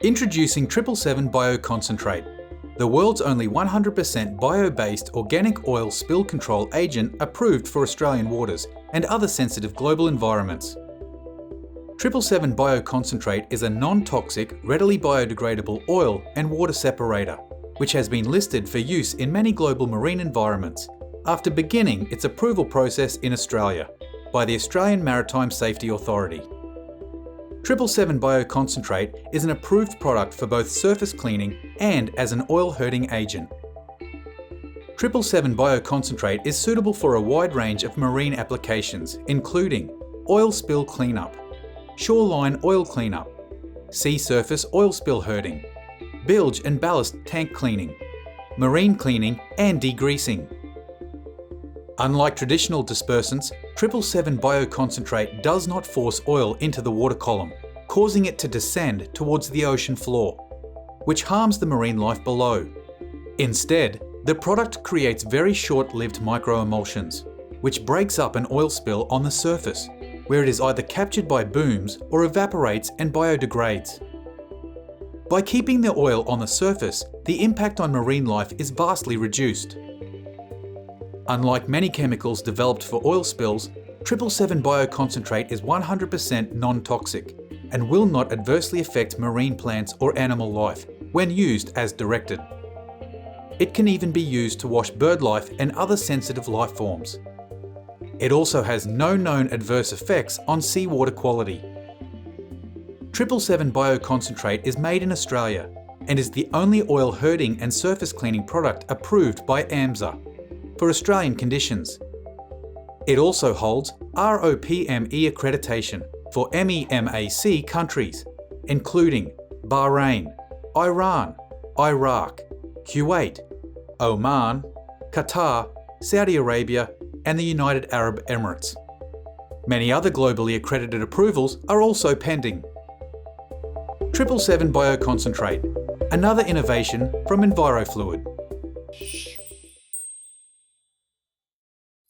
Introducing 777 BioConcentrate, the world's only 100% bio-based organic oil spill control agent approved for Australian waters and other sensitive global environments. 777 BioConcentrate is a non-toxic, readily biodegradable oil and water separator, which has been listed for use in many global marine environments after beginning its approval process in Australia by the Australian Maritime Safety Authority. 777 BioConcentrate is an approved product for both surface cleaning and as an oil-hurting agent. 777 BioConcentrate is suitable for a wide range of marine applications, including oil spill cleanup, shoreline oil cleanup, sea surface oil spill hurting, bilge and ballast tank cleaning, marine cleaning and degreasing. Unlike traditional dispersants, 777 BioConcentrate does not force oil into the water column, causing it to descend towards the ocean floor, which harms the marine life below. Instead, the product creates very short-lived microemulsions, which breaks up an oil spill on the surface, where it is either captured by booms or evaporates and biodegrades. By keeping the oil on the surface, the impact on marine life is vastly reduced. Unlike many chemicals developed for oil spills, 777 BioConcentrate is 100% non-toxic and will not adversely affect marine plants or animal life when used as directed. It can even be used to wash bird life and other sensitive life forms. It also has no known adverse effects on seawater quality. 777 BioConcentrate is made in Australia and is the only oil-hurting and surface cleaning product approved by AMSA for Australian conditions. It also holds ROPME accreditation for MEMAC countries, including Bahrain, Iran, Iraq, Kuwait, Oman, Qatar, Saudi Arabia, and the United Arab Emirates. Many other globally accredited approvals are also pending. 777 BioConcentrate, another innovation from EnviroFluid.